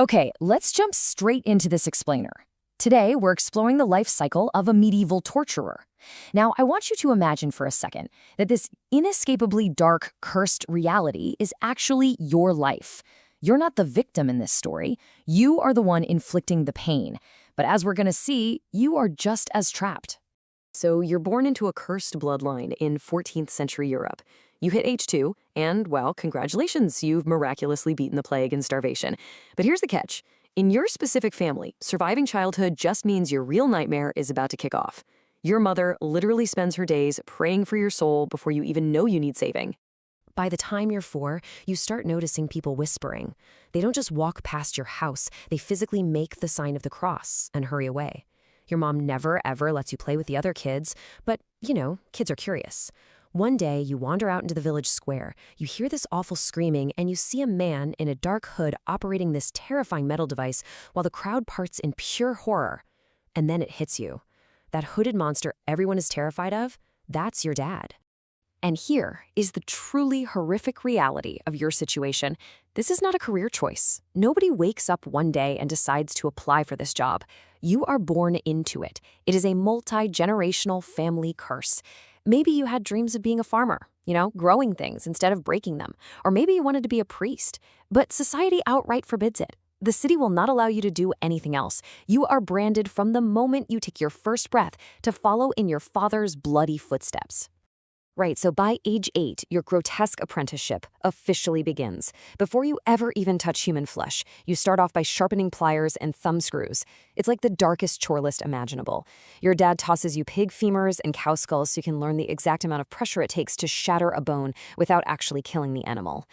Okay, let's jump straight into this explainer. Today, we're exploring the life cycle of a medieval torturer. Now, I want you to imagine for a second that this inescapably dark, cursed reality is actually your life. You're not the victim in this story. You are the one inflicting the pain. But as we're going to see, you are just as trapped. So you're born into a cursed bloodline in 14th century Europe. You hit age 2, and, well, congratulations, you've miraculously beaten the plague and starvation. But here's the catch. In your specific family, surviving childhood just means your real nightmare is about to kick off. Your mother literally spends her days praying for your soul before you even know you need saving. By the time you're 4, you start noticing people whispering. They don't just walk past your house, they physically make the sign of the cross and hurry away. Your mom never, ever lets you play with the other kids, but, kids are curious. One day, you wander out into the village square, you hear this awful screaming, and you see a man in a dark hood operating this terrifying metal device while the crowd parts in pure horror. And then it hits you. That hooded monster everyone is terrified of, that's your dad. And here is the truly horrific reality of your situation. This is not a career choice. Nobody wakes up one day and decides to apply for this job. You are born into it. It is a multi-generational family curse. Maybe you had dreams of being a farmer, growing things instead of breaking them. Or maybe you wanted to be a priest. But society outright forbids it. The city will not allow you to do anything else. You are branded from the moment you take your first breath to follow in your father's bloody footsteps. Right, so by age 8, your grotesque apprenticeship officially begins. Before you ever even touch human flesh, you start off by sharpening pliers and thumb screws. It's like the darkest chore list imaginable. Your dad tosses you pig femurs and cow skulls so you can learn the exact amount of pressure it takes to shatter a bone without actually killing the animal.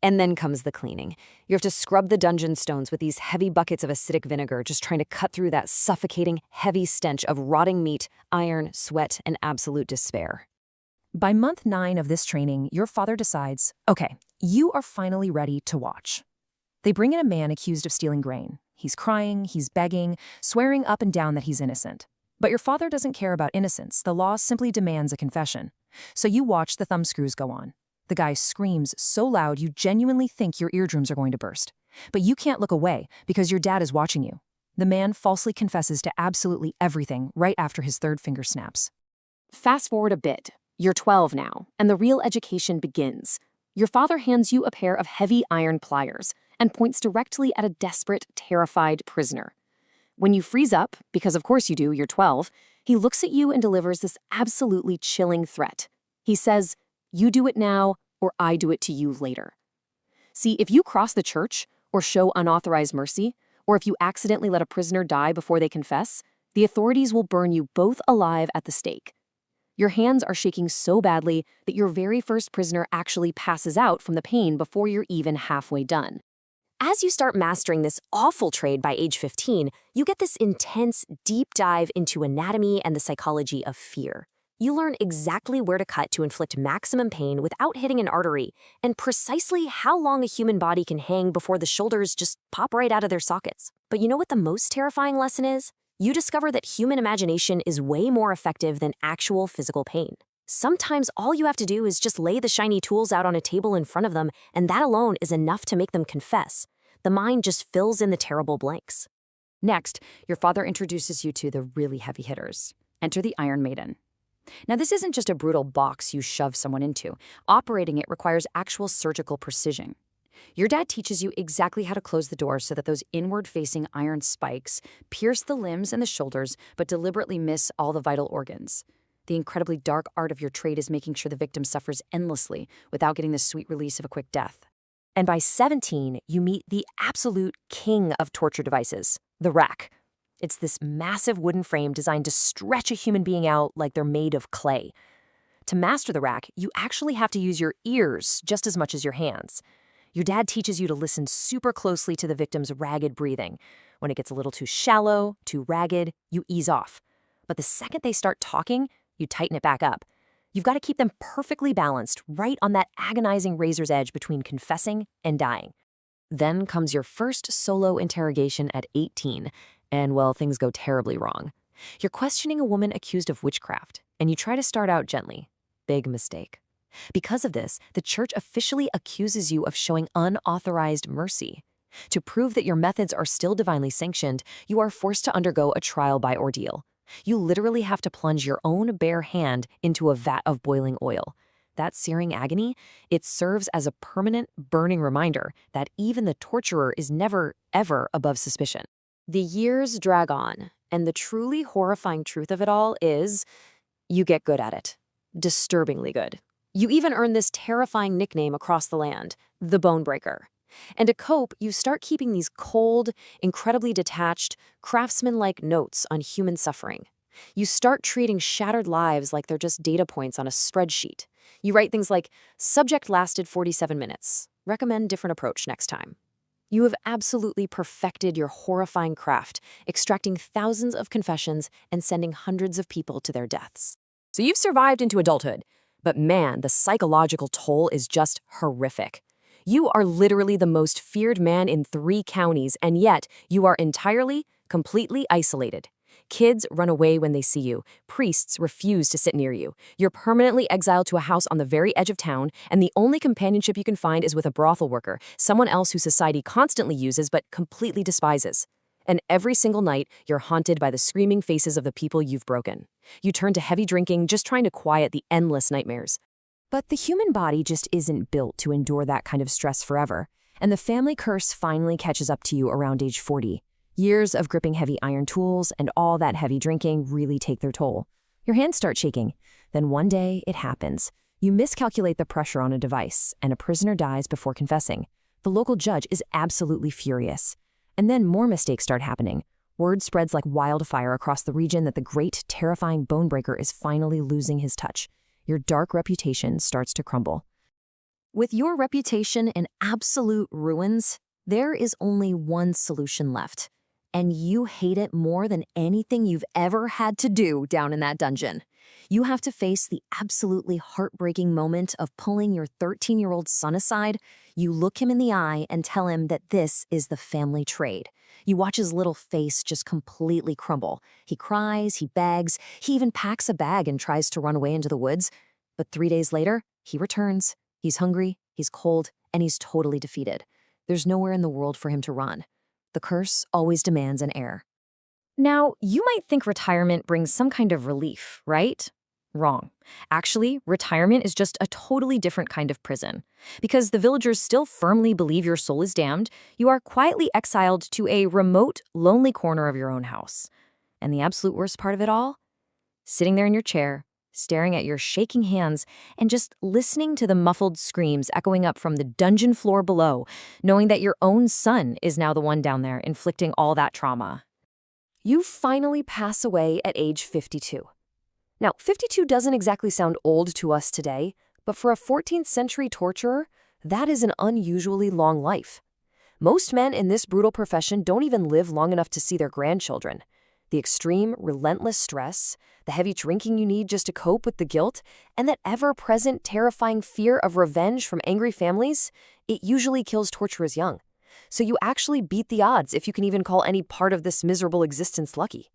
And then comes the cleaning. You have to scrub the dungeon stones with these heavy buckets of acidic vinegar, just trying to cut through that suffocating, heavy stench of rotting meat, iron, sweat, and absolute despair. By month 9 of this training, your father decides, okay, you are finally ready to watch. They bring in a man accused of stealing grain. He's crying, he's begging, swearing up and down that he's innocent. But your father doesn't care about innocence. The law simply demands a confession. So you watch the thumbscrews go on. The guy screams so loud you genuinely think your eardrums are going to burst. But you can't look away because your dad is watching you. The man falsely confesses to absolutely everything right after his third finger snaps. Fast forward a bit. You're 12 now, and the real education begins. Your father hands you a pair of heavy iron pliers and points directly at a desperate, terrified prisoner. When you freeze up, because of course you do, you're 12, he looks at you and delivers this absolutely chilling threat. He says, "You do it now, or I do it to you later." See, if you cross the church, or show unauthorized mercy, or if you accidentally let a prisoner die before they confess, the authorities will burn you both alive at the stake. Your hands are shaking so badly that your very first prisoner actually passes out from the pain before you're even halfway done. As you start mastering this awful trade by age 15, you get this intense, deep dive into anatomy and the psychology of fear. You learn exactly where to cut to inflict maximum pain without hitting an artery, and precisely how long a human body can hang before the shoulders just pop right out of their sockets. But you know what the most terrifying lesson is? You discover that human imagination is way more effective than actual physical pain. Sometimes all you have to do is just lay the shiny tools out on a table in front of them, and that alone is enough to make them confess. The mind just fills in the terrible blanks. Next, your father introduces you to the really heavy hitters. Enter the Iron Maiden. Now, this isn't just a brutal box you shove someone into. Operating it requires actual surgical precision. Your dad teaches you exactly how to close the door so that those inward-facing iron spikes pierce the limbs and the shoulders but deliberately miss all the vital organs. The incredibly dark art of your trade is making sure the victim suffers endlessly without getting the sweet release of a quick death. And by 17, you meet the absolute king of torture devices, the rack. It's this massive wooden frame designed to stretch a human being out like they're made of clay. To master the rack, you actually have to use your ears just as much as your hands. Your dad teaches you to listen super closely to the victim's ragged breathing. When it gets a little too shallow, too ragged, you ease off. But the second they start talking, you tighten it back up. You've got to keep them perfectly balanced, right on that agonizing razor's edge between confessing and dying. Then comes your first solo interrogation at 18, and well, things go terribly wrong. You're questioning a woman accused of witchcraft, and you try to start out gently. Big mistake. Because of this, the church officially accuses you of showing unauthorized mercy. To prove that your methods are still divinely sanctioned, you are forced to undergo a trial by ordeal. You literally have to plunge your own bare hand into a vat of boiling oil. That searing agony, it serves as a permanent, burning reminder that even the torturer is never, ever above suspicion. The years drag on, and the truly horrifying truth of it all is you get good at it. Disturbingly good. You even earn this terrifying nickname across the land, the Bone Breaker. And to cope, you start keeping these cold, incredibly detached, craftsman-like notes on human suffering. You start treating shattered lives like they're just data points on a spreadsheet. You write things like, subject lasted 47 minutes. Recommend different approach next time. You have absolutely perfected your horrifying craft, extracting thousands of confessions and sending hundreds of people to their deaths. So you've survived into adulthood, but man, the psychological toll is just horrific. You are literally the most feared man in 3 counties, and yet you are entirely, completely isolated. Kids run away when they see you. Priests refuse to sit near you. You're permanently exiled to a house on the very edge of town, and the only companionship you can find is with a brothel worker, someone else who society constantly uses but completely despises. And every single night, you're haunted by the screaming faces of the people you've broken. You turn to heavy drinking, just trying to quiet the endless nightmares. But the human body just isn't built to endure that kind of stress forever, and the family curse finally catches up to you around age 40. Years of gripping heavy iron tools and all that heavy drinking really take their toll. Your hands start shaking. Then one day, it happens. You miscalculate the pressure on a device, and a prisoner dies before confessing. The local judge is absolutely furious. And then more mistakes start happening. Word spreads like wildfire across the region that the great, terrifying Bonebreaker is finally losing his touch. Your dark reputation starts to crumble. With your reputation in absolute ruins, there is only one solution left. And you hate it more than anything you've ever had to do down in that dungeon. You have to face the absolutely heartbreaking moment of pulling your 13-year-old son aside. You look him in the eye and tell him that this is the family trade. You watch his little face just completely crumble. He cries, he begs, he even packs a bag and tries to run away into the woods. But 3 days later, he returns. He's hungry, he's cold, and he's totally defeated. There's nowhere in the world for him to run. The curse always demands an heir. Now, you might think retirement brings some kind of relief, right? Wrong. Actually, retirement is just a totally different kind of prison. Because the villagers still firmly believe your soul is damned, you are quietly exiled to a remote, lonely corner of your own house. And the absolute worst part of it all? Sitting there in your chair, staring at your shaking hands, and just listening to the muffled screams echoing up from the dungeon floor below, knowing that your own son is now the one down there inflicting all that trauma. You finally pass away at age 52. Now, 52 doesn't exactly sound old to us today, but for a 14th century torturer, that is an unusually long life. Most men in this brutal profession don't even live long enough to see their grandchildren. The extreme, relentless stress, the heavy drinking you need just to cope with the guilt, and that ever-present, terrifying fear of revenge from angry families, it usually kills torturers young. So you actually beat the odds if you can even call any part of this miserable existence lucky.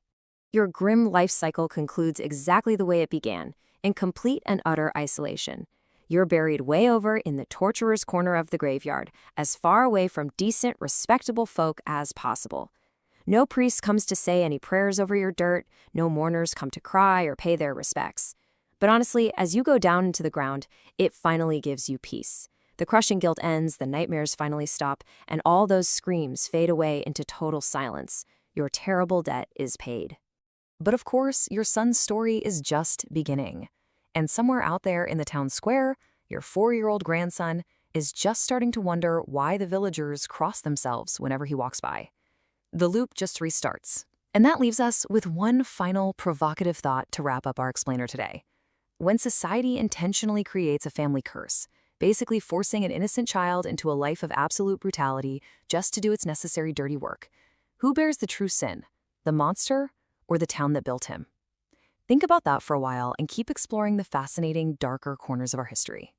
Your grim life cycle concludes exactly the way it began, in complete and utter isolation. You're buried way over in the torturer's corner of the graveyard, as far away from decent, respectable folk as possible. No priest comes to say any prayers over your dirt, no mourners come to cry or pay their respects. But honestly, as you go down into the ground, it finally gives you peace. The crushing guilt ends, the nightmares finally stop, and all those screams fade away into total silence. Your terrible debt is paid. But of course, your son's story is just beginning. And somewhere out there in the town square, your 4-year-old grandson is just starting to wonder why the villagers cross themselves whenever he walks by. The loop just restarts. And that leaves us with one final provocative thought to wrap up our explainer today. When society intentionally creates a family curse, basically forcing an innocent child into a life of absolute brutality just to do its necessary dirty work, who bears the true sin? The monster or the town that built him? Think about that for a while and keep exploring the fascinating, darker corners of our history.